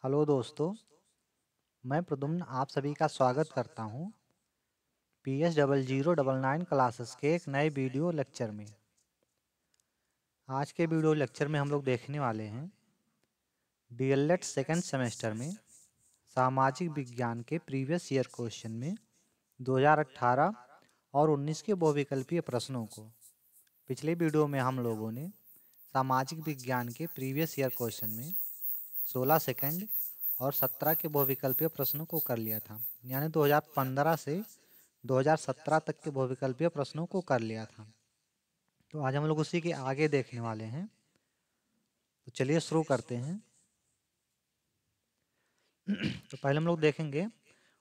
Hello दोस्तों, मैं प्रद्युम्न आप सभी का स्वागत करता हूं PS0099 क्लासेस के एक नए वीडियो लेक्चर में। आज के वीडियो लेक्चर में हम लोग देखने वाले हैं डीएलएड सेकंड सेमेस्टर में सामाजिक विज्ञान के प्रीवियस ईयर क्वेश्चन में 2018 और 19 के बहुविकल्पीय प्रश्नों को। पिछले वीडियो में हम लोगों ने सामाजिक विज्ञान के प्रीवियस ईयर क्वेश्चन में 16 सेकंड और 17 के बहुविकल्पीय प्रश्नों को कर लिया था, यानी 2015 से 2017 तक के बहुविकल्पीय प्रश्नों को कर लिया था। तो आज हम लोग उसी के आगे देखने वाले हैं। तो चलिए शुरू करते हैं। तो पहले हम लोग देखेंगे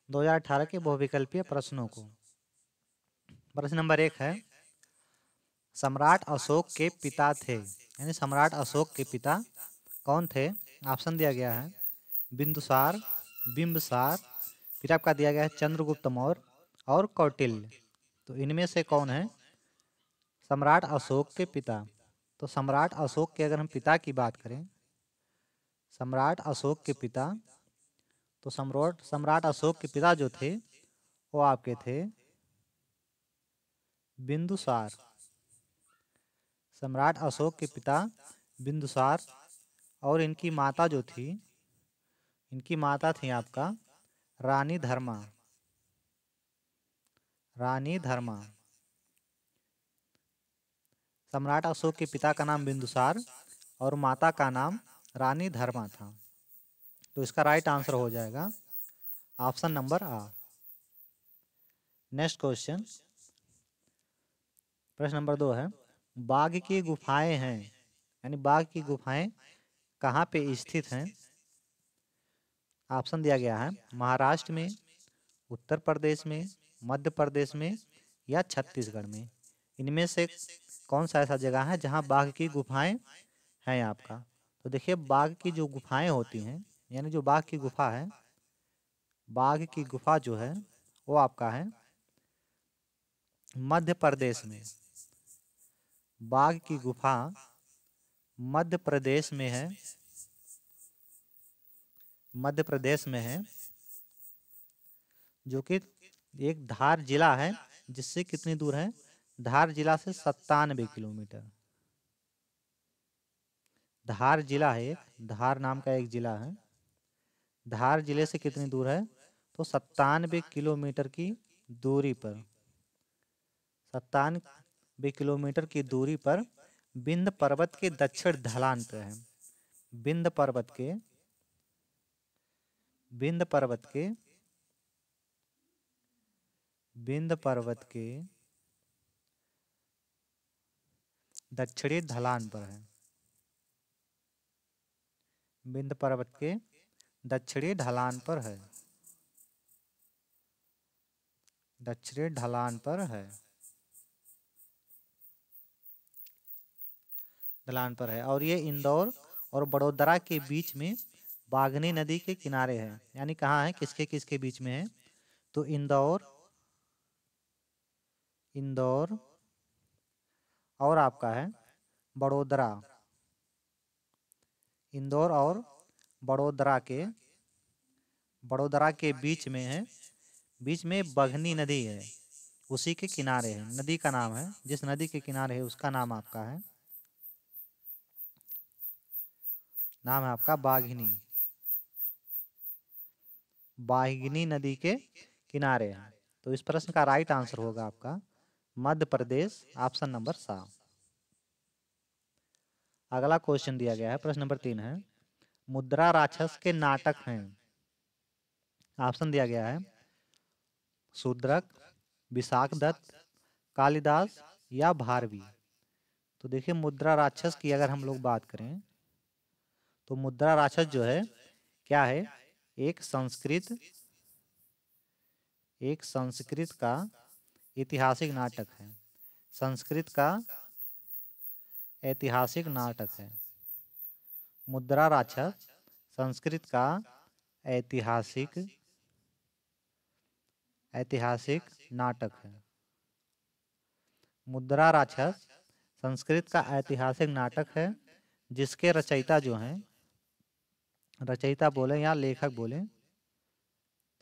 2018 के बहुविकल्पीय प्रश्नों को। प्रश्न नंबर 1 है, सम्राट अशोक के पिता थे, यानी सम्राट अशोक के पिता कौन थे? ऑप्शन दिया गया है बिंदुसार, बिंबसार, फिर आपका दिया गया है चंद्रगुप्त मौर्य और कौटिल्य। तो इनमें से कौन है सम्राट अशोक के पिता? तो सम्राट अशोक के अगर हम पिता की बात करें, सम्राट अशोक के पिता, तो सम्राट अशोक के पिता जो थे वो आपके थे बिंदुसार। सम्राट अशोक के पिता बिंदुसार, और इनकी माता जो थी, इनकी माता थी आपका रानी धर्मा। रानी धर्मा। सम्राट अशोक के पिता का नाम बिंदुसार और माता का नाम रानी धर्मा था। तो इसका राइट आंसर हो जाएगा ऑप्शन नंबर आ। नेक्स्ट क्वेश्चन, प्रश्न नंबर 2 है, बाघ की गुफाएं हैं, यानी बाघ की गुफाएं कहाँ पे स्थित हैं? ऑप्शन दिया गया है महाराष्ट्र में, उत्तर प्रदेश में, मध्य प्रदेश में या छत्तीसगढ़ में। इनमें से कौन सा ऐसा जगह है जहाँ बाघ की गुफाएं हैं आपका? तो देखिए, बाघ की जो गुफाएं होती हैं, यानी जो बाघ की गुफा है, बाघ की गुफा जो है वो आपका है मध्य प्रदेश में। बाघ की गुफा मध्य प्रदेश में है, मध्य प्रदेश में है, जो कि एक धार जिला है, जिससे कितनी दूर है? धार जिला से 97 किलोमीटर। धार जिला है, धार नाम का एक जिला है, धार जिले से कितनी दूर है? तो 97 किलोमीटर की दूरी पर, 97 किलोमीटर की दूरी पर विंध्य पर्वत के दक्षिण ढलान पर है। विंध्य पर्वत के, विंध्य पर्वत के, विंध्य पर्वत के दक्षिणी ढलान पर है। विंध्य पर्वत के दक्षिणी ढलान पर है, दक्षिणी ढलान पर है, ढलान पर है। और ये इंदौर और बड़ोदरा के बीच में बागनी नदी के किनारे है। यानी कहाँ है, किसके किसके बीच में है? तो इंदौर, इंदौर और आपका है बड़ोदरा। इंदौर और बड़ोदरा के बीच में है, बीच में बघनी नदी है, उसी के किनारे है। नदी का नाम है, जिस नदी के किनारे है उसका नाम आपका है, नाम है आपका बाघनी। बाघनी नदी के किनारे है। तो इस प्रश्न का राइट आंसर होगा आपका मध्य प्रदेश, ऑप्शन नंबर 7। अगला क्वेश्चन दिया गया है, प्रश्न नंबर 3 है, मुद्रा राक्षस के नाटक हैं। ऑप्शन दिया गया है शूद्रक, विशाखदत्त, कालिदास या भारवी। तो देखिए, मुद्रा राक्षस की अगर हम लोग बात करें, तो मुद्रा राक्षस जो है क्या है? एक संस्कृत का ऐतिहासिक नाटक है। संस्कृत का ऐतिहासिक नाटक है। मुद्रा राक्षस संस्कृत का ऐतिहासिक नाटक है। मुद्रा राक्षस संस्कृत का ऐतिहासिक नाटक है, जिसके रचयिता जो हैं रचयिता बोले या लेखक बोले,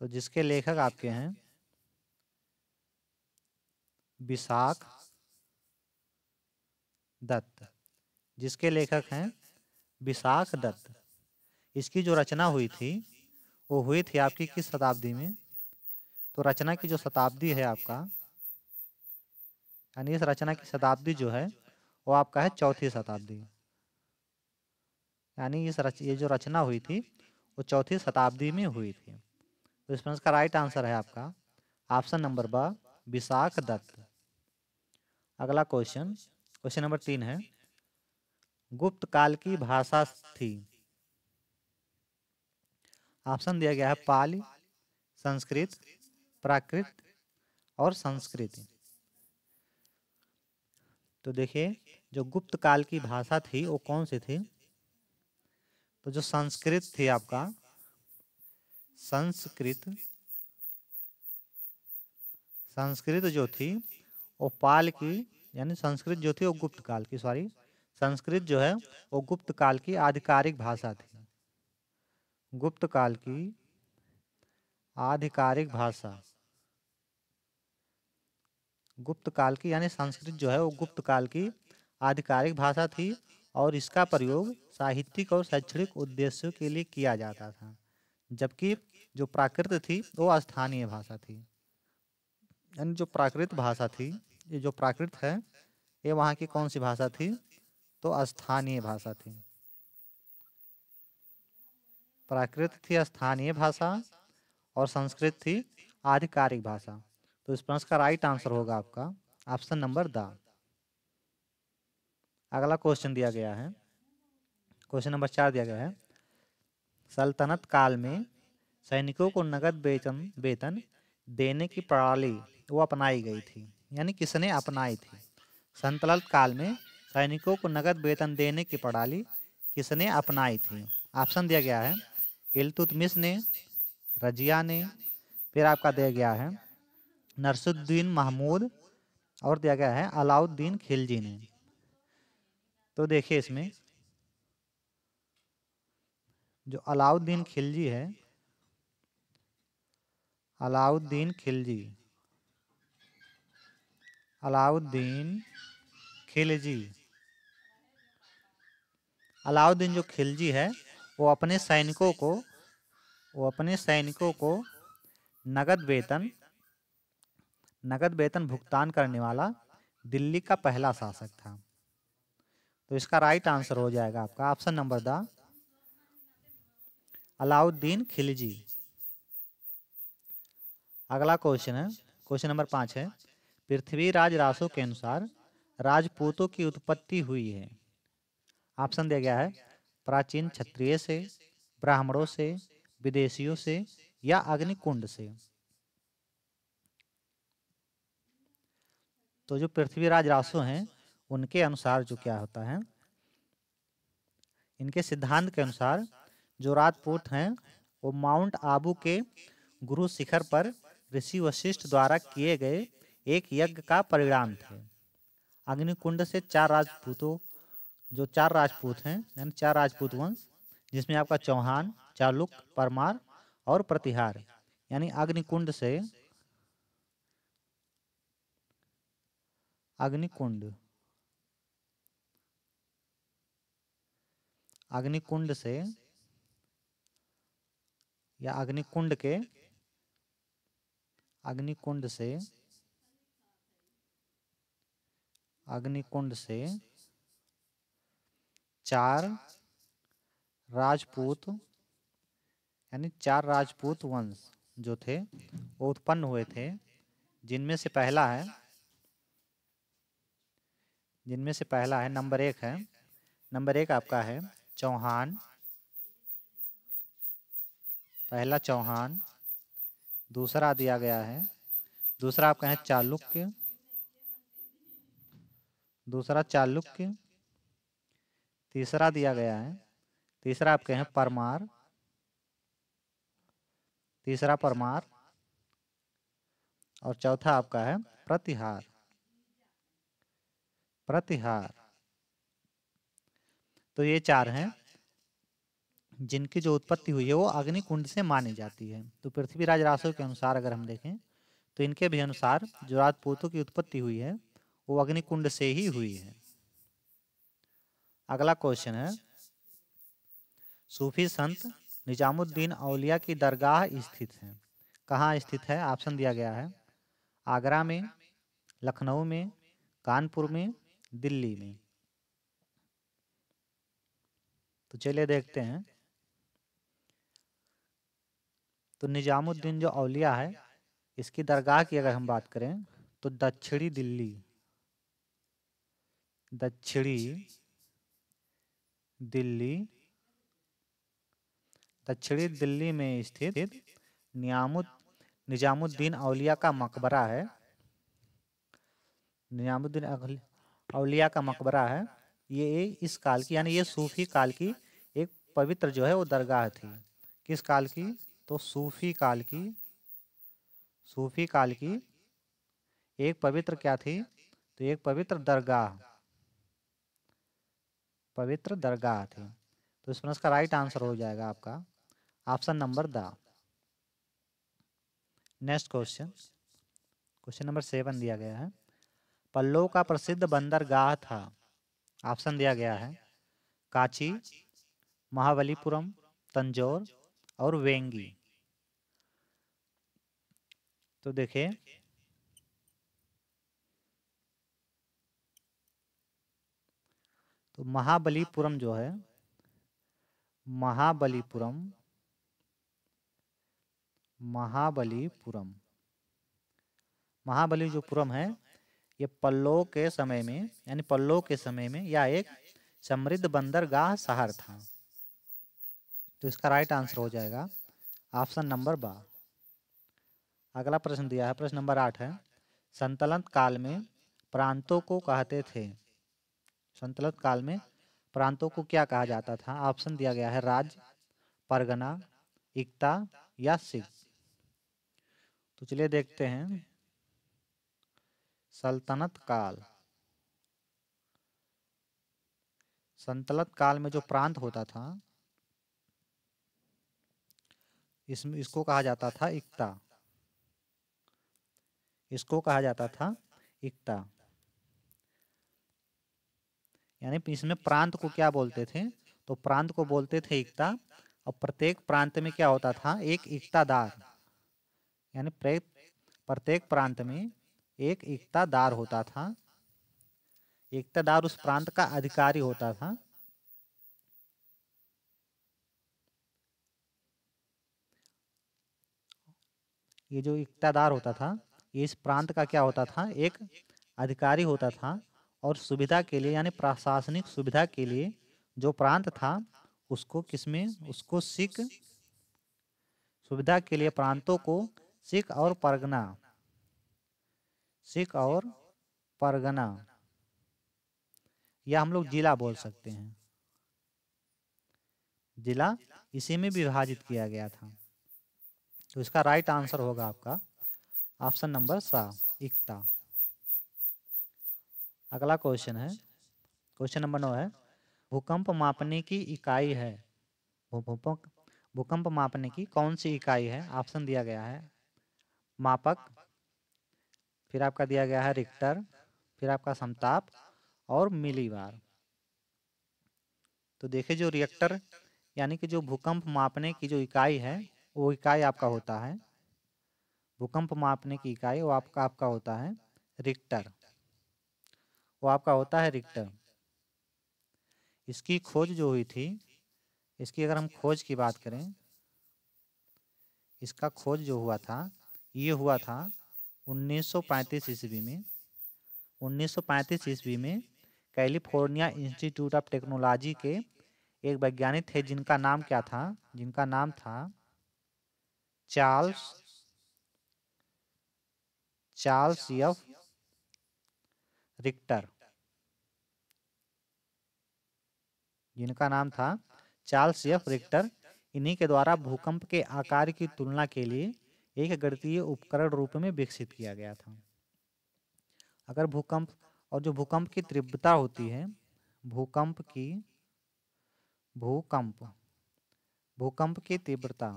तो जिसके लेखक आपके हैं विशाख दत्त, जिसके लेखक हैं विशाख दत्त। इसकी जो रचना हुई थी वो हुई थी आपकी किस शताब्दी में? तो रचना की जो शताब्दी है आपका, यानी इस रचना की शताब्दी जो है वो आपका है चौथी शताब्दी। यानी ये जो रचना हुई थी वो चौथी शताब्दी में हुई थी। तो इसमें इसका राइट आंसर है आपका ऑप्शन नंबर ब, विशाख दत्त। अगला क्वेश्चन, क्वेश्चन नंबर 3 है, गुप्त काल की भाषा थी। ऑप्शन दिया गया है पाली, संस्कृत, प्राकृत और संस्कृत। तो देखिए जो गुप्त काल की भाषा थी वो कौन सी थी? तो जो संस्कृत थी आपका, संस्कृत, संस्कृत जो थी वो पाल की, यानी संस्कृत जो थी वो गुप्त काल की, सॉरी, संस्कृत जो है वो गुप्त काल की आधिकारिक भाषा थी। गुप्त काल की आधिकारिक भाषा, गुप्त काल की यानी संस्कृत जो है वो गुप्त काल की आधिकारिक भाषा थी और इसका प्रयोग साहित्यिक और शैक्षणिक उद्देश्यों के लिए किया जाता था। जबकि जो प्राकृत थी वो स्थानीय भाषा थी। यानी जो प्राकृत भाषा थी, ये जो प्राकृत है ये वहाँ की कौन सी भाषा थी? तो स्थानीय भाषा थी। प्राकृत थी स्थानीय भाषा और संस्कृत थी आधिकारिक भाषा। तो इस प्रश्न का राइट आंसर होगा आपका ऑप्शन नंबर द। अगला क्वेश्चन दिया गया है, क्वेश्चन नंबर 4 दिया गया है, सल्तनत काल में सैनिकों को नगद वेतन देने की प्रणाली वो अपनाई गई थी। यानी किसने अपनाई थी? सल्तनत काल में सैनिकों को नगद वेतन देने की प्रणाली किसने अपनाई थी? ऑप्शन दिया गया है इल्तुतमिश ने, रजिया ने, फिर आपका दिया गया है नरसुद्दीन महमूद और दिया गया है अलाउद्दीन खिलजी ने। तो देखिए इसमें जो अलाउद्दीन खिलजी है, अलाउद्दीन खिलजी, अलाउद्दीन खिलजी, अलाउद्दीन जो खिलजी है वो अपने सैनिकों को, वो अपने सैनिकों को नगद वेतन भुगतान करने वाला दिल्ली का पहला शासक था। तो इसका राइट आंसर हो जाएगा आपका option number the, Alauddin Khilji. अगला क्वेश्चन है, क्वेश्चन नंबर 5 है, पृथ्वीराज रासो के अनुसार राजपूतों की उत्पत्ति हुई है। ऑप्शन दिया गया है प्राचीन क्षत्रिय से, ब्राह्मणों से, विदेशियों से या अग्निकुंड से। तो जो पृथ्वीराज रासो हैं उनके अनुसार जो क्या होता है, इनके सिद्धांत के अनुसार जो राजपूत हैं वो माउंट आबू के गुरु शिखर पर ऋषि वशिष्ठ द्वारा किए गए एक यज्ञ का परिणाम थे। अग्निकुंड से जो चार राजपूत हैं, यानी 4 राजपूत वंश, जिसमें आपका चौहान, चालुक्य, परमार और प्रतिहार, यानी अग्निकुंड से, अग्निकुंड अग्निकुंड से या अग्निकुंड के, अग्निकुंड से, अग्निकुंड से 4 राजपूत, यानी 4 राजपूत वंश जो थे वो उत्पन्न हुए थे, जिनमें से पहला है, नंबर 1 है, नंबर 1 आपका है चौहान, पहला चौहान, दूसरा दिया गया है, दूसरा आपका है चालुक्य, दूसरा चालुक्य, तीसरा दिया गया है, तीसरा आपके हैं परमार, तीसरा परमार और चौथा आपका है प्रतिहार, प्रतिहार। तो ये 4 हैं जिनकी जो उत्पत्ति हुई है वो अग्निकुंड से मानी जाती है। तो पृथ्वीराज रासो के अनुसार अगर हम देखें तो इनके भी अनुसार जो राजपूतों की उत्पत्ति हुई है वो अग्निकुंड से ही हुई है। अगला क्वेश्चन है, सूफी संत निजामुद्दीन औलिया की दरगाह स्थित है, कहाँ स्थित है? ऑप्शन दिया गया है आगरा में, लखनऊ में, कानपुर में, दिल्ली में। तो चलिए देखते हैं। तो निजामुद्दीन जो औलिया है इसकी दरगाह की अगर हम बात करें तो दक्षिणी दिल्ली दक्षिणी दिल्ली में स्थित निजामुद्दीन औलिया का मकबरा है। निजामुद्दीन औलिया का मकबरा है। ये इस काल की यानी ये सूफी काल की एक पवित्र जो है वो दरगाह थी। किस काल की? तो सूफी काल की एक पवित्र क्या थी? तो एक पवित्र दरगाह थी। तो इस प्रश्न का राइट आंसर हो जाएगा आपका option number the. Next question number 7 दिया गया है, पल्लव का प्रसिद्ध बंदरगाह था। ऑप्शन दिया गया है काची, महाबलीपुरम, तंजौर और वेंगी। तो देखिए तो महाबलीपुरम जो है महाबलीपुरम महाबली जो पुरम है ये पल्लव के समय में यह एक समृद्ध बंदरगाह शहर था। तो इसका राइट आंसर हो जाएगा ऑप्शन नंबर बा। अगला प्रश्न दिया है, प्रश्न नंबर 8 है, संतलत काल में प्रांतों को कहते थे। संतलत काल में प्रांतों को क्या कहा जाता था? ऑप्शन दिया गया है राज्य, परगना, इक्ता या सिख। तो चलिए देखते हैं। सल्तनत काल में जो प्रांत होता था इसको कहा जाता था इक्ता। यानी इसमें प्रांत को क्या बोलते थे? तो प्रांत को बोलते थे इक्ता। और प्रत्येक प्रांत में क्या होता था? एक इक्तादार। यानी प्रत्येक प्रांत में एक इक्तादार होता था। इक्तादार उस प्रांत का अधिकारी होता था। ये जो इक्तादार होता था ये इस प्रांत का क्या होता था? एक अधिकारी होता था। और सुविधा के लिए यानी प्रशासनिक सुविधा के लिए जो प्रांत था उसको सिख, सुविधा के लिए प्रांतों को सिख और परगना या हम लोग जिला बोल सकते हैं। जिला इसी में विभाजित किया गया था। तो इसका राइट आंसर होगा आपका ऑप्शन नंबर सा, इक्ता। अगला क्वेश्चन है, क्वेश्चन नंबर 9 है, भूकंप मापने की इकाई है। भूकंप मापने की कौन सी इकाई है? ऑप्शन दिया गया है मापक, फिर आपका दिया गया है रिक्टर, फिर आपका समताप और मिलीबार। तो देखिए जो रिएक्टर यानी कि जो भूकंप मापने की जो इकाई है वो इकाई आपका होता है, भूकंप मापने की इकाई वो आपका होता है रिक्टर। इसकी खोज जो हुई थी, इसकी अगर हम खोज की बात करें, इसका खोज जो हुआ था ये हुआ था 1935 ईस्वी में। 1935 ईस्वी में कैलिफोर्निया इंस्टीट्यूट ऑफ टेक्नोलॉजी के एक वैज्ञानिक थे जिनका नाम क्या था? जिनका नाम था चार्ल्स एफ रिक्टर। जिनका नाम था चार्ल्स एफ रिक्टर। इन्हीं के द्वारा भूकंप के आकार की तुलना के लिए एक गणितीय उपकरण रूप में विकसित किया गया था। अगर भूकंप की तीव्रता होती है, भूकंप भूकंप की तीव्रता,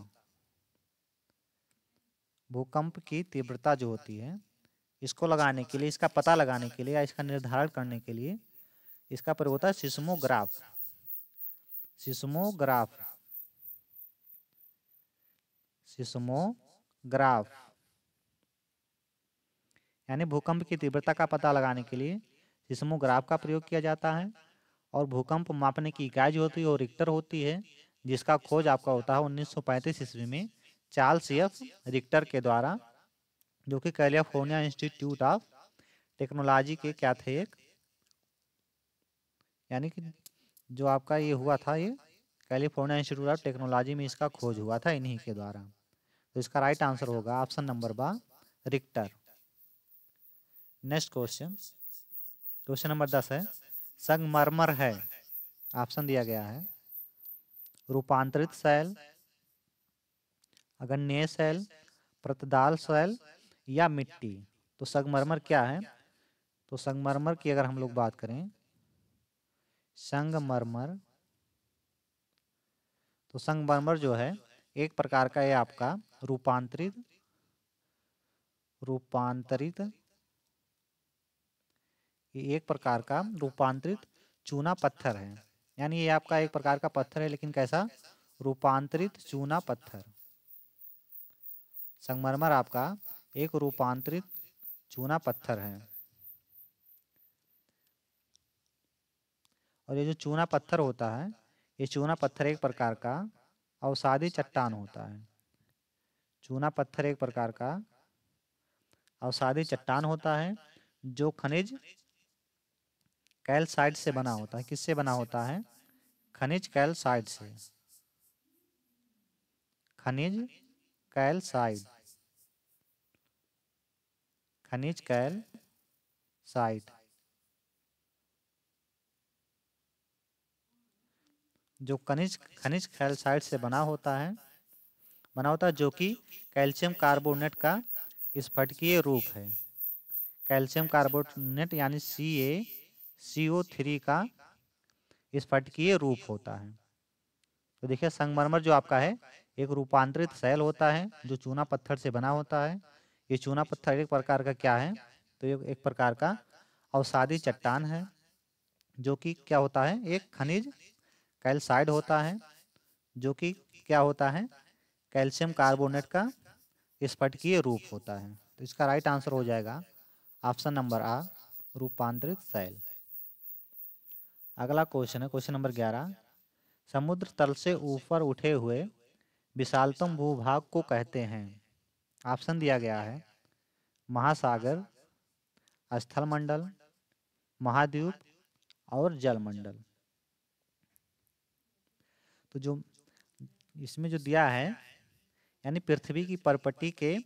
भूकंप की तीव्रता जो होती है, इसको लगाने के लिए, इसका पता लगाने के लिए या इसका निर्धारण करने के लिए इसका प्रयोग होता है सिस्मोग्राफ। सिस्मोग्राफ, सिस्मोग्राफ यानी भूकंप की तीव्रता का पता लगाने के लिए सिस्मोग्राफ का प्रयोग किया जाता है। और भूकंप मापने की इकाई जो होती है वो रिक्टर होती है, जिसका खोज आपका होता है 1935 ईस्वी में चार्ल्स एफ रिक्टर के द्वारा, जो कि कैलिफोर्निया इंस्टीट्यूट ऑफ टेक्नोलॉजी के क्या थे एक, यानी कि जो आपका ये हुआ था, ये कैलिफोर्निया इंस्टीट्यूट ऑफ टेक्नोलॉजी में इसका खोज हुआ था इन्हीं के द्वारा। तो इसका राइट आंसर होगा ऑप्शन नंबर बा, Richter. Next question, question number 10 है, संगमरमर है, ऑप्शन दिया गया है रूपांतरित शैल, अग्नेय शैल, प्रतिदाल शैल या मिट्टी। तो संगमरमर क्या है? तो संगमरमर की अगर हम लोग बात करें, संगमरमर, तो संगमरमर जो है एक प्रकार का ये आपका रूपांतरित रूपांतरित ये एक प्रकार का रूपांतरित चूना पत्थर है। यानी ये आपका एक प्रकार का पत्थर है, लेकिन कैसा? रूपांतरित चूना पत्थर। संगमरमर आपका एक रूपांतरित चूना पत्थर है। और ये जो चूना पत्थर होता है, ये चूना पत्थर एक प्रकार का अवसादी चट्टान होता है। चूना पत्थर एक प्रकार का अवसादी चट्टान होता है जो खनिज कैल्साइट से बना होता है। किससे बना होता है? खनिज कैल्साइट से। खनिज कैल्साइट, खनिज कैल्साइट जो खनिज कैल्साइट से बना होता है, जो कि कैल्शियम कार्बोनेट का स्फटिकीय रूप है। कैल्शियम कार्बोनेट यानी CaCO3 का स्फटिकीय रूप होता है। तो देखिए संगमरमर जो आपका है एक रूपांतरित शैल होता है जो चूना पत्थर से बना होता है। ये चूना पत्थर एक प्रकार का क्या है? तो ये एक प्रकार का अवसादी चट्टान है जो कि क्या होता है? एक खनिज कैल्साइड होता है जो कि क्या होता है? कैल्शियम कार्बोनेट का स्फटिकीय रूप होता है। तो इसका राइट आंसर हो जाएगा ऑप्शन नंबर आ, रूपांतरित शैल। अगला क्वेश्चन है क्वेश्चन नंबर 11, समुद्र तल से ऊपर उठे हुए विशालतम भूभाग को कहते हैं। ऑप्शन दिया गया है महासागर, स्थलमंडल, महाद्वीप और जलमंडल। तो जो इसमें जो दिया है, यानी पृथ्वी की परपट्टी के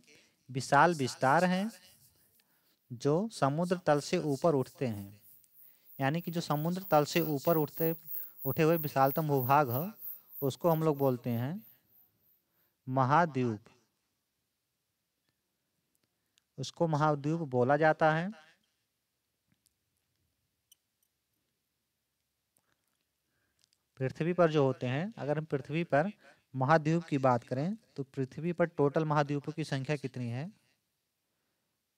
विशाल विस्तार हैं जो समुद्र तल से ऊपर उठते हैं। यानी कि जो समुद्र तल से ऊपर उठे हुए विशालतम भूभाग है, उसको हम लोग बोलते हैं महाद्वीप। उसको महाद्वीप बोला जाता है। पृथ्वी पर जो होते हैं, अगर हम पृथ्वी पर महाद्वीप की बात करें तो पृथ्वी पर टोटल महाद्वीपों की संख्या कितनी है?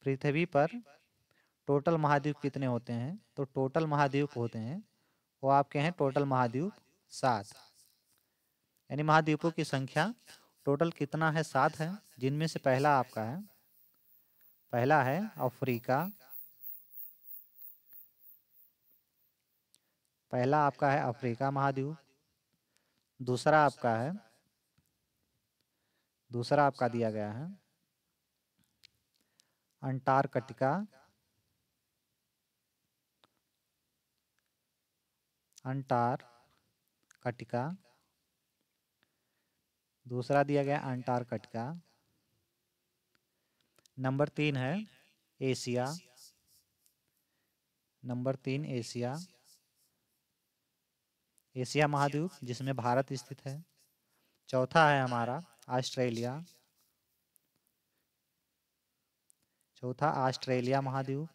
पृथ्वी पर टोटल महाद्वीप कितने होते हैं? तो टोटल महाद्वीप होते हैं वो आपके हैं टोटल महाद्वीप 7। यानी महाद्वीपों की संख्या टोटल कितना है? 7 है, जिनमें से पहला आपका है, पहला है अफ्रीका, पहला आपका है अफ्रीका महाद्वीप। दूसरा आपका दिया गया है अंटार्कटिका, अंटार्कटिका दूसरा दिया गया अंटार्कटिका। नंबर 3 है एशिया, नंबर 3 एशिया, एशिया महाद्वीप जिसमें भारत स्थित है। चौथा है हमारा ऑस्ट्रेलिया, चौथा ऑस्ट्रेलिया महाद्वीप।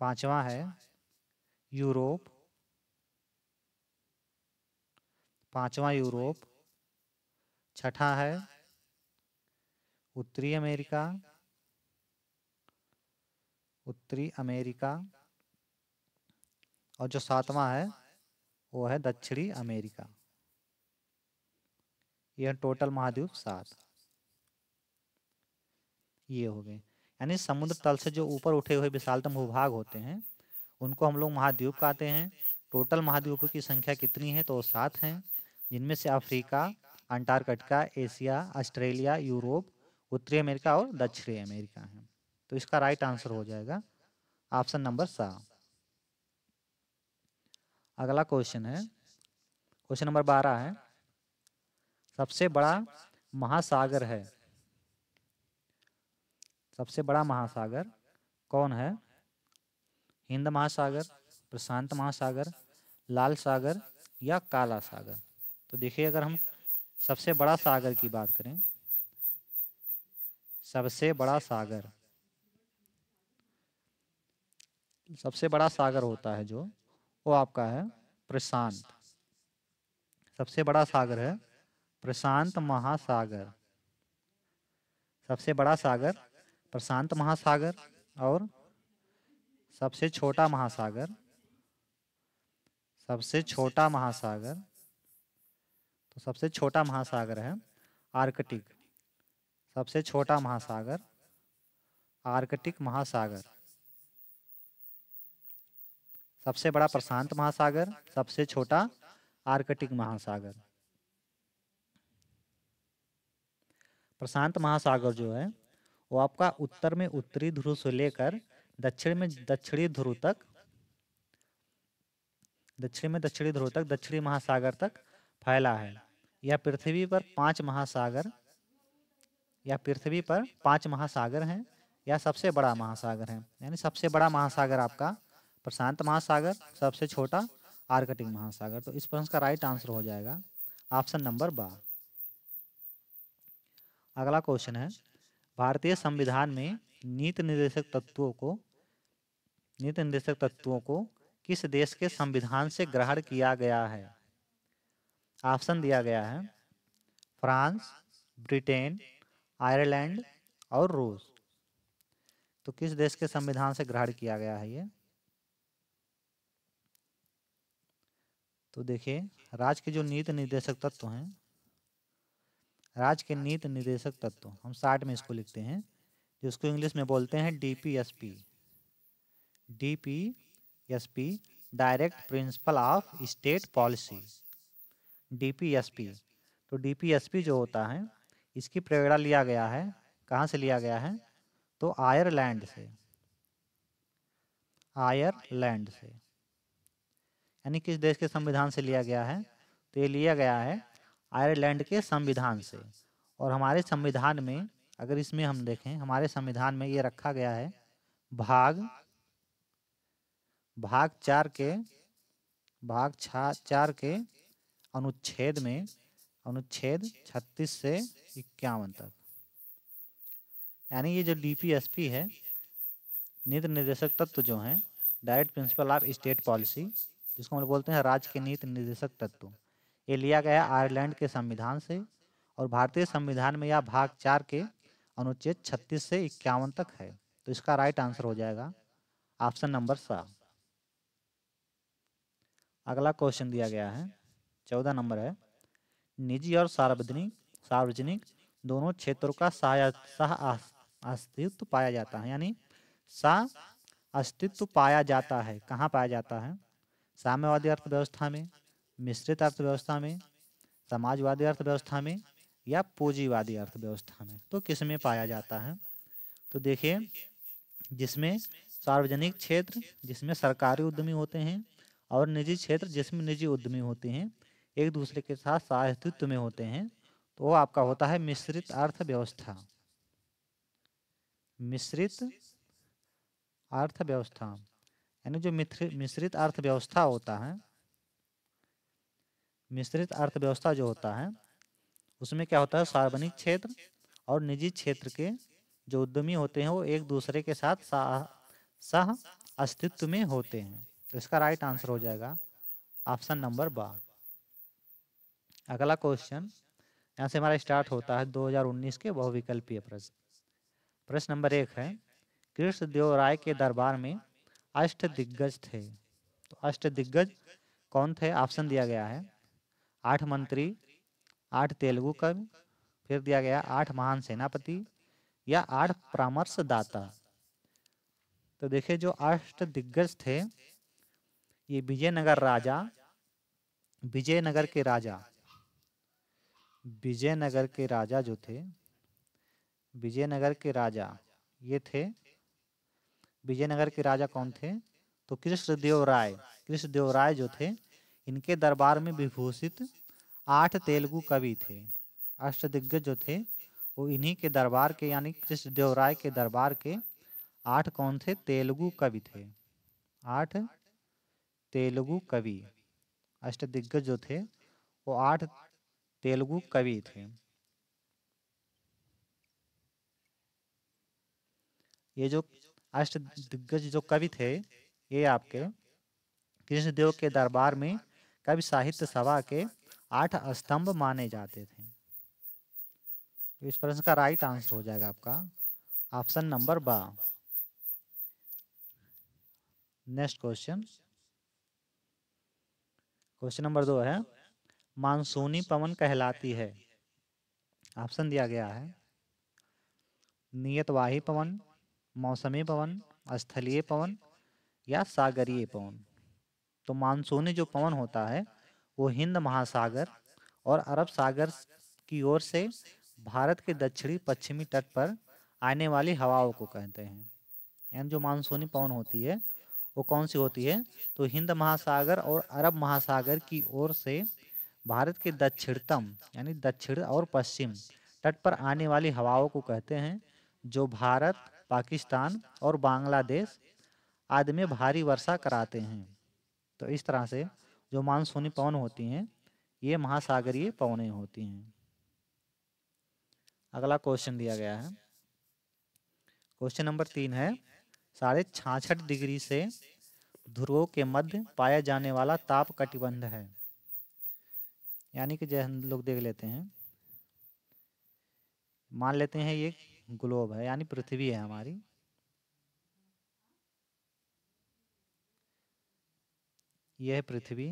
पांचवा है यूरोप, पांचवा यूरोप, छठा है उत्तरी अमेरिका, और जो सातवां है वो है दक्षिणी अमेरिका। यह टोटल महाद्वीप 7 ये हो गए। यानी समुद्र तल से जो ऊपर उठे हुए विशालतम भूभाग होते हैं उनको हम लोग महाद्वीप कहते हैं। टोटल महाद्वीपों की संख्या कितनी है? तो 7 हैं, जिनमें से Africa, Antarctica, Asia, Australia, Europe, उत्तरी अमेरिका और दक्षिणी अमेरिका है। तो इसका राइट आंसर हो जाएगा ऑप्शन नंबर 7। अगला क्वेश्चन है, क्वेश्चन नंबर 12 है, सबसे बड़ा महासागर है, सबसे बड़ा महासागर कौन है? हिंद महासागर, प्रशांत महासागर, लाल सागर या काला सागर? तो देखिए, अगर हम सबसे बड़ा सागर की बात करें, सबसे बड़ा सागर, सबसे बड़ा सागर होता है जो, वो आपका है प्रशांत। सबसे बड़ा सागर है प्रशांत महासागर। सबसे बड़ा सागर प्रशांत महासागर। और सबसे छोटा महासागर, सबसे छोटा महासागर, तो सबसे छोटा महासागर है आर्कटिक। सबसे छोटा महासागर आर्कटिक महासागर। सबसे बड़ा प्रशांत महासागर, सबसे छोटा आर्कटिक महासागर। प्रशांत महासागर जो है वो आपका उत्तर में उत्तरी ध्रुव से लेकर दक्षिण में दक्षिणी ध्रुव तक, दक्षिणी महासागर तक फैला है। यह पृथ्वी पर 5 महासागर, या पृथ्वी पर 5 महासागर हैं, या सबसे बड़ा महासागर है। यानी सबसे बड़ा महासागर आपका प्रशांत महासागर, सबसे छोटा आर्कटिक महासागर। तो इस प्रश्न का राइट आंसर हो जाएगा ऑप्शन नंबर 12। अगला क्वेश्चन है, भारतीय संविधान में नीति निर्देशक तत्वों को किस देश के संविधान से ग्रहण किया गया है? ऑप्शन दिया गया है फ्रांस, ब्रिटेन, आयरलैंड और रूस। तो किस देश के संविधान से ग्रहण किया गया है ये? तो देखिए, राज्य के जो नीति निर्देशक तत्व हैं, राज्य के नीति निर्देशक तत्व हम शॉर्ट में इसको लिखते हैं, जिसको इंग्लिश में बोलते हैं DPSP. DPSP, direct principle of state policy. DPSP, तो डीपीएसपी जो होता है इसकी प्रेरणा लिया गया है, कहाँ से लिया गया है? तो आयरलैंड से। आयरलैंड से, यानी किस देश के संविधान से लिया गया है? तो ये लिया गया है आयरलैंड के संविधान से। और हमारे संविधान में अगर इसमें हम देखें, हमारे संविधान में ये रखा गया है भाग 4 के अनुच्छेद में, अनुच्छेद 36 से 51 तक। यानी ये जो डीपीएसपी है, नीति निर्देशक तत्व जो हैं, direct principle of state policy, जिसको हम बोलते हैं राज्य के नीति निर्देशक तत्व, ये लिया गया है आयरलैंड के संविधान से। और भारतीय संविधान में यह भाग 4 के अनुच्छेद 36 से 51 तक है। तो इसका राइट आंसर हो जाएगा ऑप्शन नंबर 7। अगला क्वेश्चन दिया गया है 14 नंबर है, निजी और सार्वजनिक दोनों क्षेत्रों का सह अस्तित्व पाया जाता है। यानी सह अस्तित्व पाया जाता है, कहाँ पाया जाता है? साम्यवादी अर्थव्यवस्था में, मिश्रित अर्थव्यवस्था में, समाजवादी अर्थव्यवस्था में, या पूंजीवादी अर्थव्यवस्था में। तो किस में पाया जाता है? तो देखिए, जिसमें सार्वजनिक क्षेत्र, जिसमें सरकारी उद्यमी होते हैं, और निजी क्षेत्र, जिसमें निजी उद्यमी होते हैं, एक दूसरे के साथ सह-अस्तित्व में होते हैं, तो वो आपका होता है मिश्रित अर्थव्यवस्था। मिश्रित अर्थव्यवस्था, यानी जो मिश्रित अर्थव्यवस्था होता है, मिश्रित अर्थव्यवस्था जो होता है उसमें क्या होता है? सार्वजनिक क्षेत्र और निजी क्षेत्र के जो उद्यमी होते हैं वो एक दूसरे के साथ सह अस्तित्व में होते हैं। तो इसका राइट आंसर हो जाएगा ऑप्शन नंबर 12। अगला क्वेश्चन यहाँ से हमारा स्टार्ट होता है 2019 के बहुविकल्पीय प्रश्न। प्रश्न नंबर 1 है, कृष्णदेव राय के दरबार में अष्टदिग्गज थे। तो अष्टदिग्गज कौन थे? ऑप्शन दिया गया है 8 मंत्री, 8 तेलुगु कवि, फिर दिया गया 8 महान सेनापति या 8 परामर्शदाता। तो देखिए जो अष्टदिग्गज थे ये विजयनगर के राजा जो थे, विजयनगर के राजा ये थे। विजयनगर के राजा कौन थे? तो कृष्णदेव राय जो थे, इनके दरबार में विभूषित 8 तेलुगु कवि थे। अष्टदिग्गज जो थे वो इन्हीं के दरबार के यानी कृष्णदेव राय के दरबार के 8 कौन थे? तेलुगु कवि थे। 8 तेलुगु कवि, अष्टदिग्गज जो थे वो 8 तेलुगु कवि थे। ये जो अष्टदिग्गज जो कवि थे ये आपके कृष्णदेव के दरबार में कवि साहित्य सभा के 8 स्तंभ माने जाते थे। तो इस प्रश्न का राइट आंसर हो जाएगा आपका ऑप्शन नंबर बा। नेक्स्ट क्वेश्चन नंबर 2 है, मानसूनी पवन कहलाती है। ऑप्शन दिया गया है नियतवाही पवन, मौसमी पवन, स्थलीय पवन या सागरीय पवन। तो मानसूनी जो पवन होता है वो हिंद महासागर और अरब सागर की ओर से भारत के दक्षिणी पश्चिमी तट पर आने वाली हवाओं को कहते हैं। यानी जो मानसूनी पवन होती है वो कौन सी होती है? तो हिंद महासागर और अरब महासागर की ओर से भारत के दक्षिणतम यानी दक्षिण और पश्चिम तट पर आने वाली हवाओं को कहते हैं, जो भारत, पाकिस्तान और बांग्लादेश आदि में भारी वर्षा कराते हैं। तो इस तरह से जो मानसूनी पवन होती हैं ये महासागरीय पवनें होती हैं। अगला क्वेश्चन दिया गया है, क्वेश्चन नंबर 3 है, 66.5 डिग्री से ध्रुवों के मध्य पाया जाने वाला ताप कटिबंध है। यानी कि जैसे हम लोग देख लेते हैं, मान लेते हैं ये ग्लोब है यानी पृथ्वी है हमारी। यह है पृथ्वी,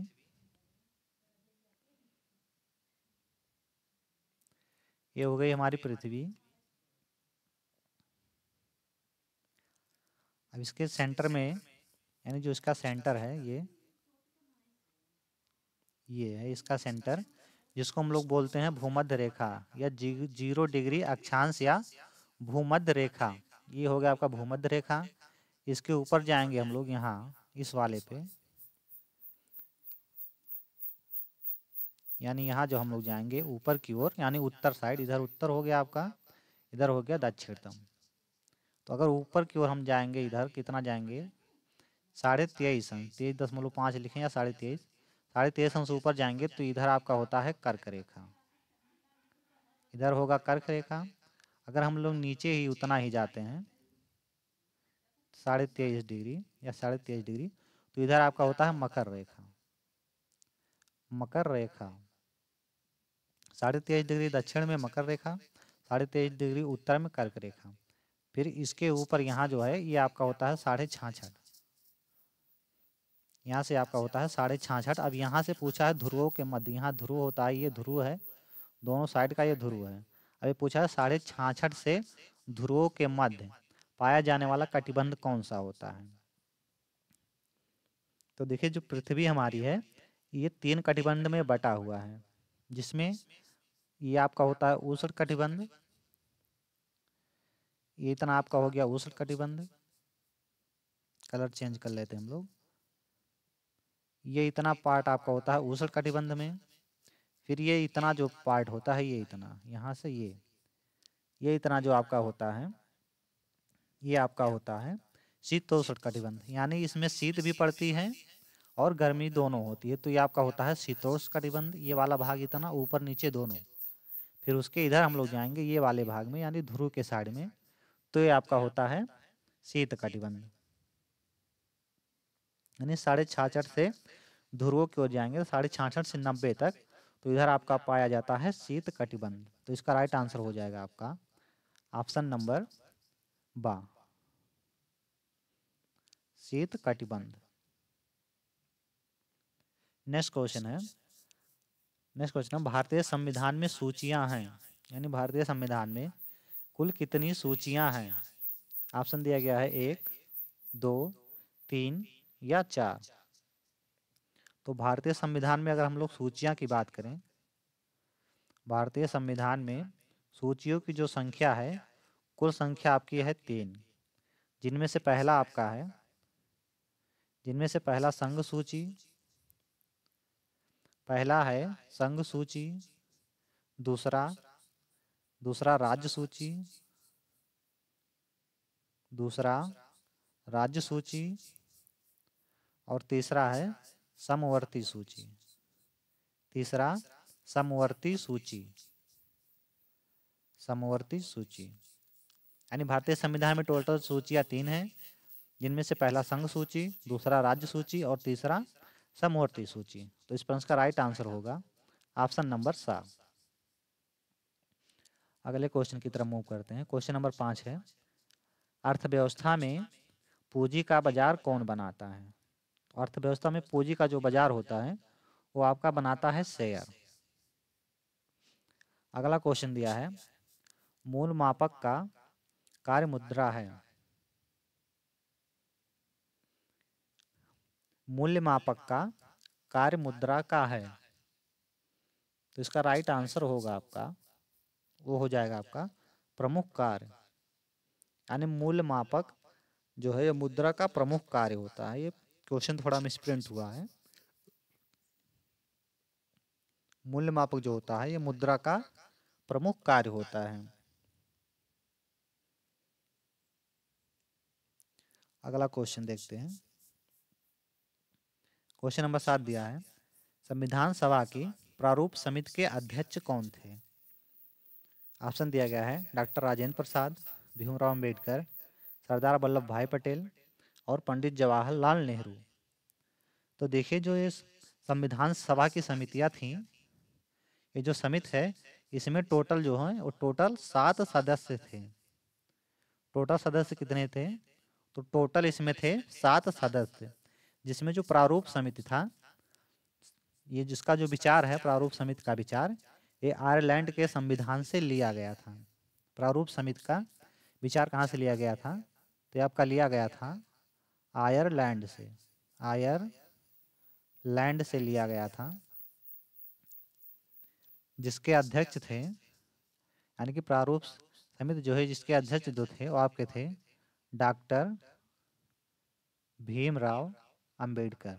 ये हो गई हमारी पृथ्वी। अब इसके सेंटर में यानी जो इसका सेंटर है ये है इसका सेंटर, जिसको हम लोग बोलते हैं भूमध्य रेखा या 0 डिग्री अक्षांश या भूमध्य रेखा। ये हो गया आपका भूमध्य रेखा। इसके ऊपर जाएंगे हम लोग यहाँ इस वाले पे, यानी यहाँ जो हम लोग जाएंगे ऊपर की ओर यानी उत्तर साइड, इधर उत्तर हो गया आपका, इधर हो गया दक्षिणतम। तो अगर ऊपर की ओर हम जाएंगे, इधर कितना जाएंगे? 23.5 अंश, 23.5 लिखें या 23.5 अंश ऊपर जाएंगे तो इधर आपका होता है कर्क रेखा, इधर होगा कर्क रेखा। अगर हम लोग नीचे ही उतना ही जाते हैं 23.5 डिग्री या 23.5 डिग्री तो इधर आपका होता है मकर रेखा। 23.5 डिग्री दक्षिण में मकर रेखा, 23.5 डिग्री उत्तर में कर्क रेखा। फिर इसके ऊपर यहाँ जो है ये आपका होता है 66.5, यहाँ से आपका होता है 66.5। अब यहाँ से पूछा है ध्रुवों के मध्य, यहाँ ध्रुव होता है, ये ध्रुव है, दोनों साइड का ये ध्रुव है। अब ये पूछा है 66.5 से ध्रुवों के मध्य पाया जाने वाला कटिबंध कौन सा होता है। तो देखिए जो पृथ्वी हमारी है ये 3 कटिबंध में बटा हुआ है, जिसमें ये आपका होता है उष्ण कटिबंध, ये इतना आपका हो गया उष्ण कटिबंध, कलर चेंज कर लेते हैं हम लोग। ये इतना पार्ट आपका होता है उष्ण कटिबंध में। फिर ये इतना जो पार्ट होता है ये इतना, यहाँ से ये इतना जो आपका होता है ये आपका होता है शीतोष्ण कटिबंध, यानी इसमें शीत भी पड़ती है और गर्मी दोनों होती है। तो ये आपका होता है शीतोष्ण कटिबंध, ये वाला भाग इतना ऊपर नीचे दोनों। फिर उसके इधर हम लोग जाएंगे ये वाले भाग में यानी ध्रुव के साइड में, तो ये आपका होता है शीत कटिबंध। यानी 66.5 से ध्रुवों की ओर जाएंगे तो 66.5 से 90 तक तो इधर आपका पाया जाता है शीत कटिबंध। तो इसका राइट आंसर हो जाएगा आपका ऑप्शन नंबर बा, शीत कटिबंध। नेक्स्ट क्वेश्चन है, भारतीय संविधान में सूचियां हैं, यानी भारतीय संविधान में कुल कितनी सूचियां हैं? ऑप्शन दिया गया है 1, 2, 3 या 4। तो भारतीय संविधान में अगर हम लोग सूचियां की बात करें, भारतीय संविधान में सूचियों की जो संख्या है, कुल संख्या आपकी है 3, जिनमें से पहला आपका है, संघ सूची, पहला है संघ सूची, दूसरा राज्य सूची, और तीसरा है समवर्ती सूची। यानी भारतीय संविधान में टोटल सूचियां 3 हैं, जिनमें से पहला संघ सूची, दूसरा राज्य सूची और तीसरा समवर्ती सूची। तो इस प्रश्न का राइट आंसर होगा ऑप्शन नंबर 7। अगले क्वेश्चन की तरफ मूव करते हैं। क्वेश्चन नंबर 5 है, अर्थव्यवस्था में पूंजी का बाजार कौन बनाता है? अर्थव्यवस्था में पूंजी का जो बाजार होता है वो आपका बनाता है शेयर। अगला क्वेश्चन दिया है, मूल मापक का कार्य मुद्रा है। मूल्य मापक का कार्य मुद्रा का है। तो इसका राइट आंसर होगा आपका, वो हो जाएगा आपका प्रमुख कार्य। यानी मूल्य मापक जो है ये मुद्रा का प्रमुख कार्य होता है। ये क्वेश्चन थोड़ा मिसप्रिंट हुआ है। मूल्य मापक जो होता है ये मुद्रा का प्रमुख कार्य होता है। अगला क्वेश्चन देखते हैं। क्वेश्चन नंबर 7 दिया है, संविधान सभा की प्रारूप समिति के अध्यक्ष कौन थे? ऑप्शन दिया गया है डॉक्टर राजेंद्र प्रसाद, भीमराव अंबेडकर, सरदार वल्लभ भाई पटेल और पंडित जवाहरलाल नेहरू। तो देखिए, जो ये संविधान सभा की समितियां थीं, ये जो समिति है इसमें टोटल जो है वो टोटल 7 सदस्य थे। टोटल सदस्य कितने थे? तो टोटल इसमें थे 7 सदस्य, जिसमें जो प्रारूप समिति था, ये जिसका जो विचार है प्रारूप समिति का विचार, ये आयरलैंड के संविधान से लिया गया था। प्रारूप समिति का विचार कहाँ से लिया गया था? तो आपका लिया गया था आयरलैंड से। आयरलैंड से लिया गया था, जिसके अध्यक्ष थे, यानी कि प्रारूप समिति जो है जिसके अध्यक्ष जो थे वो आपके थे डॉक्टर भीमराव अंबेडकर।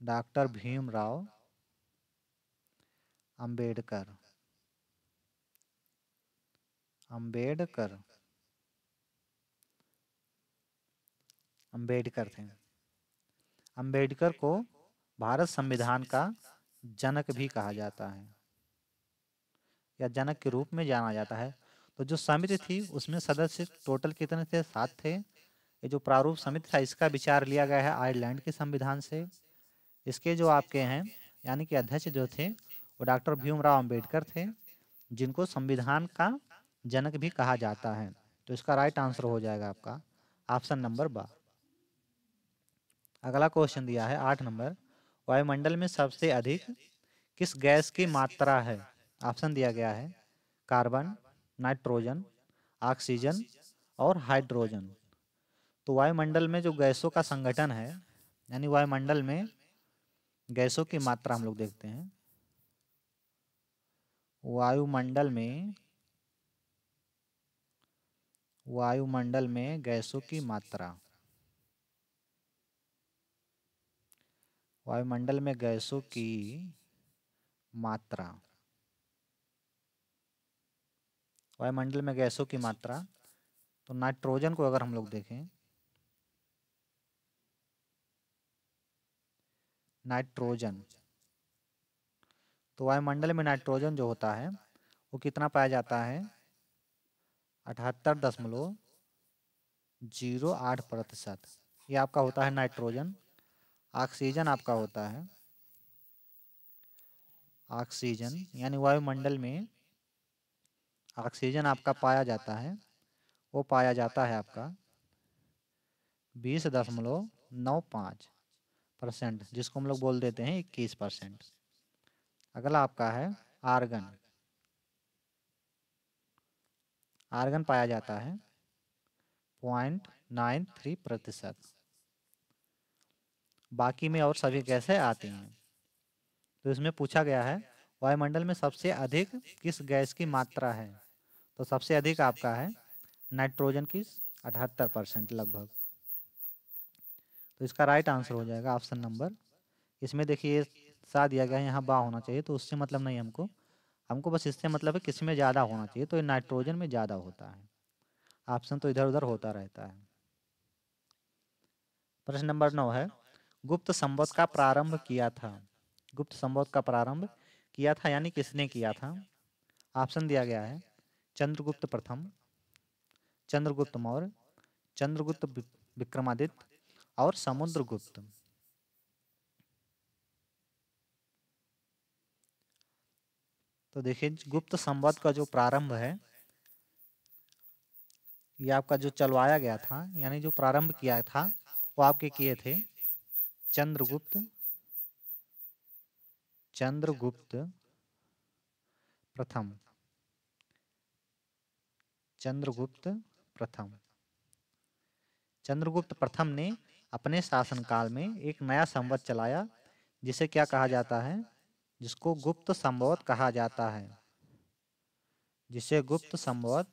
डॉक्टर भीमराव अंबेडकर थे। अंबेडकर को भारत संविधान का जनक भी कहा जाता है, या जनक के रूप में जाना जाता है। तो जो समिति थी उसमें सदस्य टोटल कितने थे? 7 थे। ये जो प्रारूप समिति था इसका विचार लिया गया है आयरलैंड के संविधान से। इसके जो आपके हैं यानी कि अध्यक्ष जो थे वो डॉक्टर भीमराव अंबेडकर थे, जिनको संविधान का जनक भी कहा जाता है। तो इसका राइट आंसर हो जाएगा आपका ऑप्शन नंबर बा। अगला क्वेश्चन दिया है 8 नंबर, वायुमंडल में सबसे अधिक किस गैस की मात्रा है? ऑप्शन दिया गया है कार्बन, नाइट्रोजन, ऑक्सीजन और हाइड्रोजन। तो वायुमंडल में जो गैसों का संगठन है, यानी वायुमंडल में गैसों की मात्रा हम लोग देखते हैं। वायुमंडल में गैसों की मात्रा, वायुमंडल में गैसों की मात्रा, वायुमंडल में गैसों की मात्रा। तो नाइट्रोजन को अगर हम लोग देखें, नाइट्रोजन, तो वायुमंडल में नाइट्रोजन जो होता है वो कितना पाया जाता है? 78.08%। ये आपका होता है नाइट्रोजन। ऑक्सीजन आपका होता है ऑक्सीजन यानी वायुमंडल में ऑक्सीजन आपका पाया जाता है, वो पाया जाता है आपका 20.95%, जिसको हम लोग बोल देते हैं 21%। अगला आपका है आर्गन। आर्गन पाया जाता है 0.93%। बाकी में और सभी गैसें आती हैं। तो इसमें पूछा गया है वायुमंडल में सबसे अधिक किस गैस की मात्रा है। तो सबसे अधिक आपका है नाइट्रोजन की 78% लगभग। तो इसका राइट आंसर हो जाएगा ऑप्शन नंबर। इसमें देखिए सा दिया गया है, यहाँ बा होना चाहिए, तो उससे मतलब नहीं हमको। हमको बस इससे मतलब है किस में ज़्यादा होना चाहिए, तो ये नाइट्रोजन में ज़्यादा होता है। ऑप्शन तो इधर उधर होता रहता है। प्रश्न नंबर 9 है गुप्त संवत का प्रारंभ किया था। गुप्त संवत का प्रारंभ किया था यानी किसने किया था। ऑप्शन दिया गया है चंद्रगुप्त प्रथम, चंद्रगुप्त मौर्य, चंद्रगुप्त विक्रमादित्य और समुद्रगुप्त। तो देखिए गुप्त संवत का जो प्रारंभ है ये आपका जो चलवाया गया था यानी जो प्रारंभ किया था वो आपके किए थे चंद्रगुप्त प्रथम। चंद्रगुप्त प्रथम। चंद्रगुप्त प्रथम ने अपने शासनकाल में एक नया संवत चलाया जिसे क्या कहा जाता है, जिसको गुप्त संवत कहा जाता है, जिसे गुप्त संवत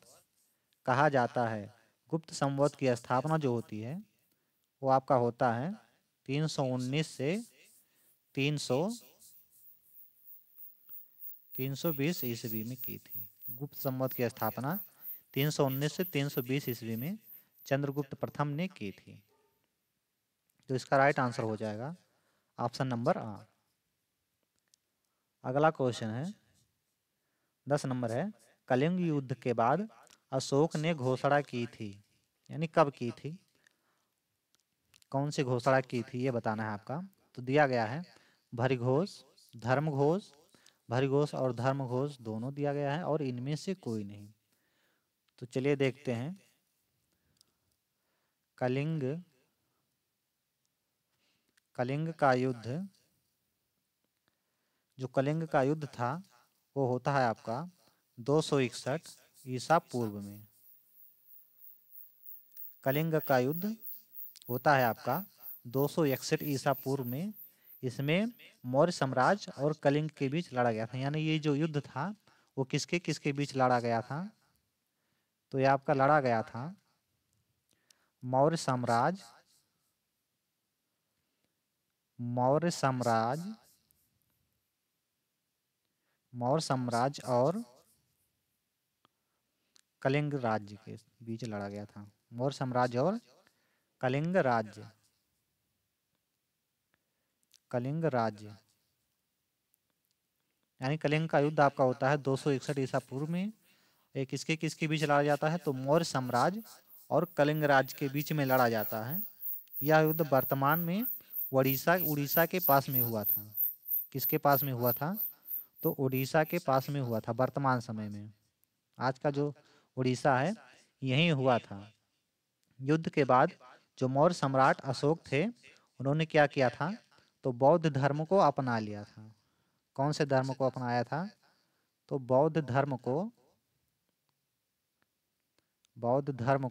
कहा जाता है। गुप्त संवत की स्थापना जो होती है वो आपका होता है 319 से 320 ईस्वी में की थी। गुप्त संवत की स्थापना 319 से 320 ईस्वी में चंद्रगुप्त प्रथम ने की थी। तो इसका राइट आंसर हो जाएगा ऑप्शन नंबर आ। अगला क्वेश्चन है 10 नंबर है कलिंग युद्ध के बाद अशोक ने घोषणा की थी, यानी कब की थी, कौन सी घोषणा की थी ये बताना है आपका। तो दिया गया है भरिघोष, धर्मघोष, भरिघोष और धर्मघोष दोनों दिया गया है और इनमें से कोई नहीं। तो चलिए देखते हैं। कलिंग का युद्ध, जो कलिंग का युद्ध था वो होता है आपका 261 ईसा पूर्व में। कलिंग का युद्ध होता है आपका 261 ईसा पूर्व में। इसमें मौर्य साम्राज्य और कलिंग के बीच लड़ा गया था, यानी ये जो युद्ध था वो किसके किसके बीच लड़ा गया था। तो ये आपका लड़ा गया था मौर्य साम्राज्य, मौर्य साम्राज्य, मौर्य साम्राज्य और कलिंग राज्य के बीच लड़ा गया था। मौर्य साम्राज्य और कलिंग राज्य, कलिंग राज्य, यानी कलिंग का युद्ध आपका होता है 261 ईसा पूर्व में। एक किसके किसके बीच लड़ा जाता है, तो मौर्य साम्राज्य और कलिंग राज्य के बीच में लड़ा जाता है। यह युद्ध वर्तमान में उड़ीसा के पास में हुआ था। किसके पास में हुआ था, तो उड़ीसा के पास में हुआ था वर्तमान समय में। आज का जो उड़ीसा है यहीं हुआ था। युद्ध के बाद जो मौर्य सम्राट अशोक थे उन्होंने क्या किया था, तो बौद्ध धर्म को अपना लिया था। कौन से धर्म को अपनाया था, तो बौद्ध धर्म को, बौद्ध धर्म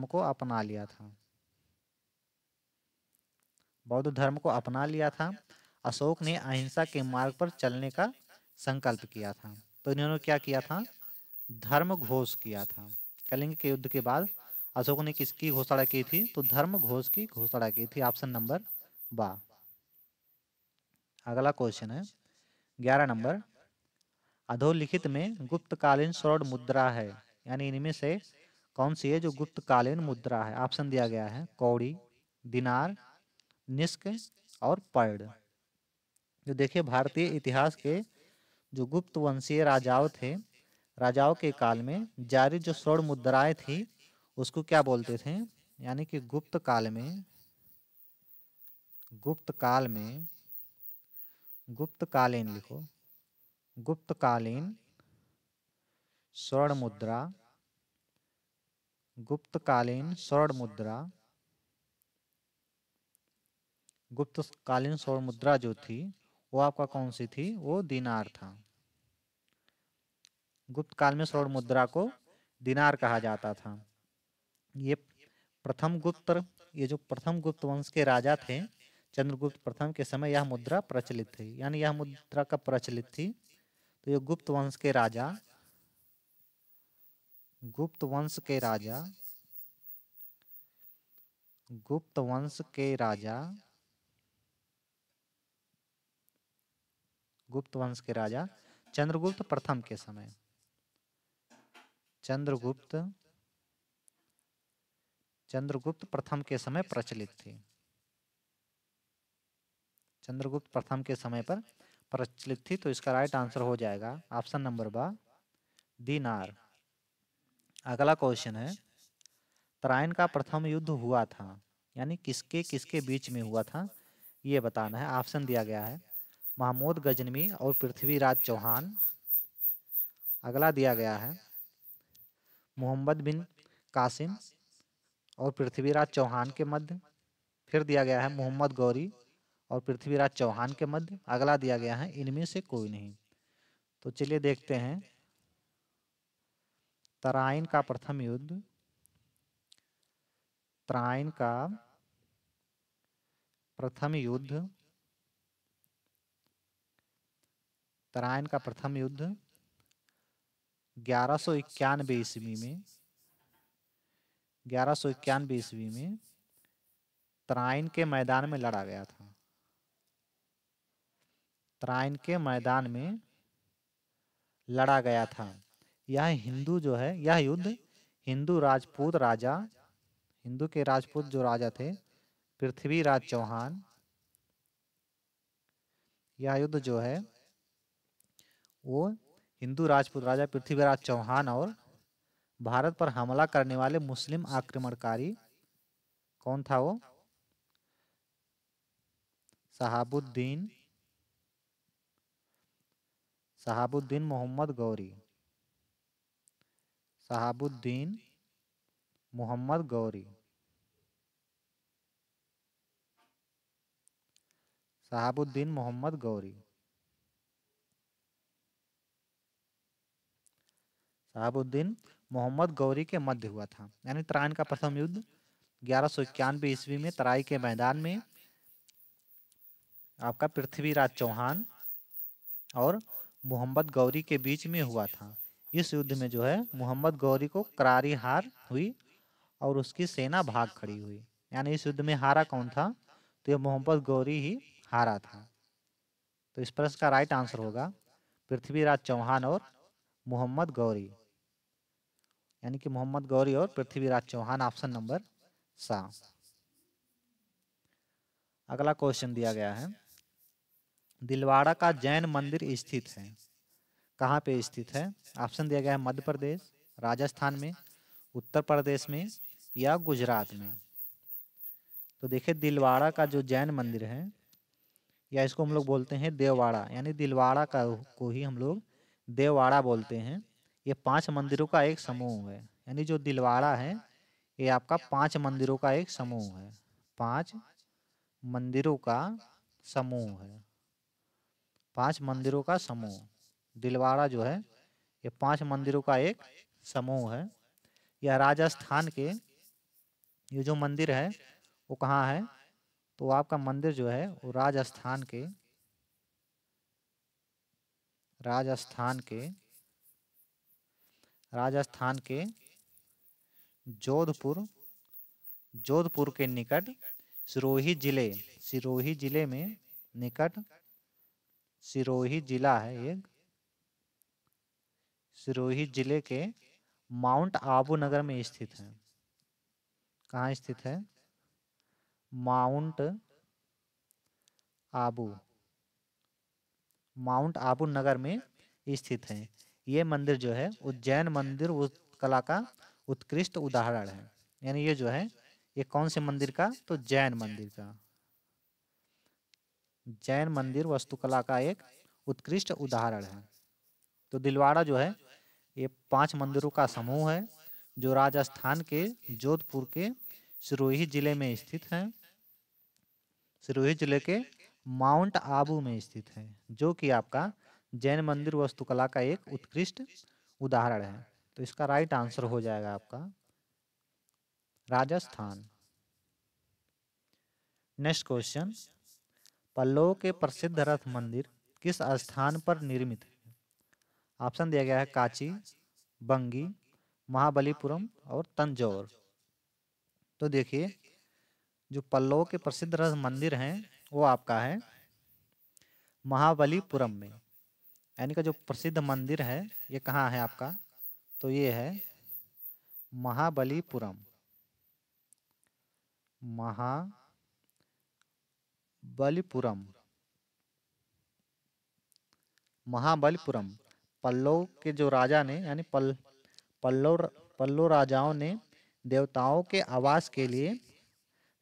को अपना लिया था। बौद्ध धर्म को अपना लिया था। अशोक ने अहिंसा के मार्ग पर चलने का संकल्प किया था। तो इन्होंने क्या किया था, धर्म घोष किया था। कलिंग के युद्ध के बाद अशोक ने किसकी घोषणा की थी, तो धर्म घोष की घोषणा की थी। ऑप्शन नंबर बा। अगला क्वेश्चन है 11 नंबर, अधोलिखित में गुप्तकालीन स्वर्ण मुद्रा है, यानी इनमें से कौन सी है जो गुप्तकालीन मुद्रा है। ऑप्शन दिया गया है कौड़ी, दिनार, निष्क और पर्ण। जो देखिए भारतीय इतिहास के जो गुप्त वंशीय राजाओं थे, राजाओं के काल में जारी जो स्वर्ण मुद्राएं थी उसको क्या बोलते थे, यानी कि गुप्त काल में गुप्तकालीन लिखो, गुप्तकालीन स्वर्ण मुद्रा, गुप्तकालीन स्वर्ण मुद्रा, गुप्तकालीन स्वर्ण मुद्रा जो थी वो आपका कौन सी थी? वो दिनार था। गुप्त काल में स्वर्ण मुद्रा को दिनार कहा जाता था। ये प्रथम गुप्त, ये जो प्रथम गुप्त वंश के राजा थे चंद्रगुप्त प्रथम के समय यह मुद्रा प्रचलित थी। यानी यह मुद्रा कब प्रचलित थी? तो ये गुप्त वंश के राजा, गुप्त वंश के राजा, गुप्त वंश के राजा, गुप्त वंश के राजा चंद्रगुप्त प्रथम के समय, चंद्रगुप्त प्रथम के समय प्रचलित थी। चंद्रगुप्त प्रथम के समय पर प्रचलित थी। तो इसका राइट आंसर हो जाएगा ऑप्शन नंबर बा, दिनार। अगला क्वेश्चन है, तराइन का प्रथम युद्ध हुआ था, यानी किसके किसके बीच में हुआ था ये बताना है। ऑप्शन दिया गया है महमूद गजनवी और पृथ्वीराज चौहान। अगला दिया गया है मोहम्मद बिन कासिम और पृथ्वीराज चौहान के मध्य। फिर दिया गया है मोहम्मद गौरी और पृथ्वीराज चौहान के मध्य। अगला दिया गया है इनमें से कोई नहीं। तो चलिए देखते हैं। तराइन का प्रथम युद्ध, तराइन का प्रथम युद्ध, तराइन का प्रथम युद्ध 1191 ईस्वी में, 1191 ईस्वी में तराइन के मैदान में लड़ा गया था। तराइन के मैदान में लड़ा गया था। यह हिंदू जो है, यह युद्ध हिंदू राजपूत राजा, हिंदू के राजपूत जो राजा थे पृथ्वीराज चौहान, यह युद्ध जो है वो हिंदू राजपूत राजा पृथ्वीराज चौहान और भारत पर हमला करने वाले मुस्लिम आक्रमणकारी, कौन था वो? शहाबुद्दीन, शहाबुद्दीन मोहम्मद गौरी, शहाबुद्दीन मोहम्मद गौरी, शहाबुद्दीन मोहम्मद गौरी, शहाबुद्दीन मोहम्मद गौरी के मध्य हुआ था। यानी तराइन का प्रथम युद्ध 1191 ईस्वी में तराई के मैदान में आपका पृथ्वीराज चौहान और मोहम्मद गौरी के बीच में हुआ था। इस युद्ध में जो है मोहम्मद गौरी को करारी हार हुई और उसकी सेना भाग खड़ी हुई। यानी इस युद्ध में हारा कौन था? तो ये मोहम्मद गौरी ही हारा था। तो इस प्रश्न का राइट आंसर होगा पृथ्वीराज चौहान और मोहम्मद गौरी, यानी कि मोहम्मद गौरी और पृथ्वीराज चौहान, ऑप्शन नंबर सा। अगला क्वेश्चन दिया गया है, दिलवाड़ा का जैन मंदिर स्थित है, कहाँ पे स्थित है? ऑप्शन दिया गया है मध्य प्रदेश, राजस्थान में, उत्तर प्रदेश में या गुजरात में। तो देखिए दिलवाड़ा का जो जैन मंदिर है, या इसको हम लोग बोलते हैं देववाड़ा, यानी दिलवाड़ा का को ही हम लोग देववाड़ा बोलते हैं। ये 5 मंदिरों का एक समूह है। यानी जो दिलवाड़ा है ये आपका 5 मंदिरों का एक समूह है, 5 मंदिरों का समूह है, 5 मंदिरों का समूह। दिलवाड़ा जो है ये 5 मंदिरों का एक समूह है। यह राजस्थान के, ये जो मंदिर है वो कहाँ है? तो आपका मंदिर जो है वो राजस्थान के, राजस्थान के, राजस्थान के जोधपुर, जोधपुर के निकट सिरोही जिले, सिरोही जिले में निकट, सिरोही जिला है एक, सिरोही जिले के माउंट आबू नगर में स्थित है। कहाँ स्थित है? माउंट आबू, माउंट आबू नगर में स्थित है। ये मंदिर जो है उज्जैन मंदिर कला का उत्कृष्ट उदाहरण है। यानी ये जो है ये कौन से मंदिर का? तो जैन मंदिर का। जैन मंदिर वास्तुकला का एक उत्कृष्ट उदाहरण है। तो दिलवाड़ा जो है ये 5 मंदिरों का समूह है जो राजस्थान के जोधपुर के सिरोही जिले में स्थित है। सिरोही जिले के माउंट आबू में स्थित है, जो कि आपका जैन मंदिर वास्तुकला का एक उत्कृष्ट उदाहरण है। तो इसका राइट आंसर हो जाएगा आपका राजस्थान। नेक्स्ट क्वेश्चन, पल्लव के प्रसिद्ध रथ मंदिर किस स्थान पर निर्मित है? ऑप्शन दिया गया है कांची, बंगी, महाबलीपुरम और तंजौर। तो देखिए, जो पल्लव के प्रसिद्ध रथ मंदिर हैं वो आपका है महाबलीपुरम में। यानी कि जो प्रसिद्ध मंदिर है ये कहाँ है आपका? तो ये है महाबलीपुरम। महाबलीपुरम महाबलीपुरम पल्लव के जो राजा ने यानी पल्लव राजाओं ने देवताओं के आवास के लिए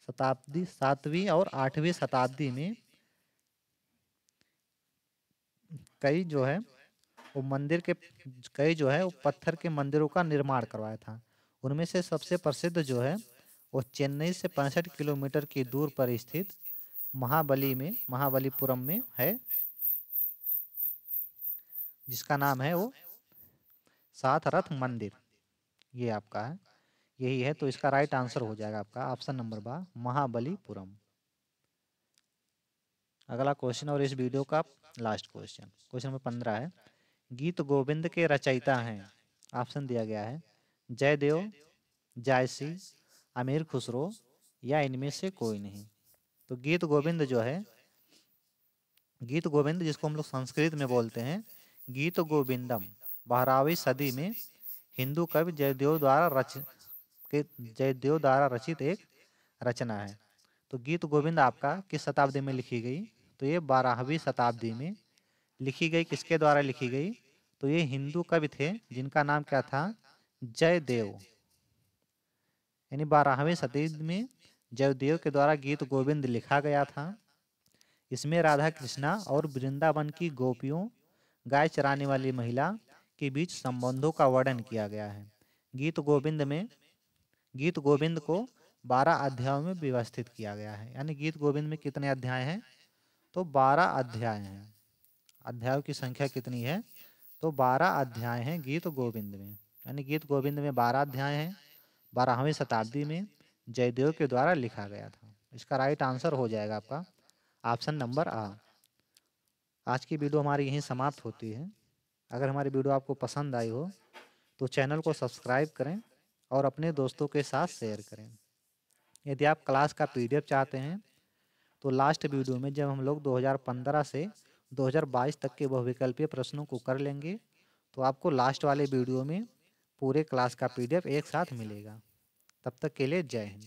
7वीं और 8वीं शताब्दी में कई जो है वो मंदिर के कई जो है वो पत्थर के मंदिरों का निर्माण करवाया था। उनमें से सबसे प्रसिद्ध जो है वो चेन्नई से 65 किलोमीटर की दूर पर स्थित महाबलीपुरम में है, जिसका नाम है वो 7 रथ मंदिर। ये आपका है, यही है। तो इसका राइट आंसर हो जाएगा आपका ऑप्शन नंबर बा महाबलीपुरम। अगला क्वेश्चन और इस वीडियो का लास्ट क्वेश्चन, क्वेश्चन नंबर 15 है, गीत गोविंद के रचयिता हैं। ऑप्शन दिया गया है जयदेव, जायसी, अमीर खुसरो या इनमें से कोई नहीं। तो गीत गोविंद जो है, गीत गोविंद जिसको हम लोग संस्कृत में बोलते हैं गीत गोविंदम, 12वीं सदी में हिंदू कवि जयदेव द्वारा रचित एक रचना है। तो गीत गोविंद आपका किस शताब्दी में लिखी गई? तो ये 12वीं शताब्दी में लिखी गई। किसके द्वारा लिखी गई? तो ये हिंदू कवि थे जिनका नाम क्या था? जयदेव। यानी 12वीं शताब्दी में जयदेव के द्वारा गीत गोविंद लिखा गया था। इसमें राधा कृष्णा और वृंदावन की गोपियों, गाय चराने वाली महिला के बीच संबंधों का वर्णन किया गया है। गीत गोविंद को 12 अध्यायों में व्यवस्थित किया गया है। यानी गीत गोविंद में कितने अध्याय हैं? तो 12 अध्याय हैं। अध्यायों की संख्या कितनी है? तो 12 अध्याय हैं गीत गोविंद में। यानी गीत गोविंद में 12 अध्याय हैं। 12वीं शताब्दी में जयदेव के द्वारा लिखा गया था। इसका राइट आंसर हो जाएगा आपका ऑप्शन नंबर आ। आज की वीडियो हमारी यहीं समाप्त होती है। अगर हमारी वीडियो आपको पसंद आई हो तो चैनल को सब्सक्राइब करें और अपने दोस्तों के साथ शेयर करें। यदि आप क्लास का PDF चाहते हैं तो लास्ट वीडियो में जब हम लोग 2015 से 2022 तक के बहुविकल्पीय प्रश्नों को कर लेंगे तो आपको लास्ट वाले वीडियो में पूरे क्लास का PDF एक साथ मिलेगा। तब तक के लिए जय हिंद।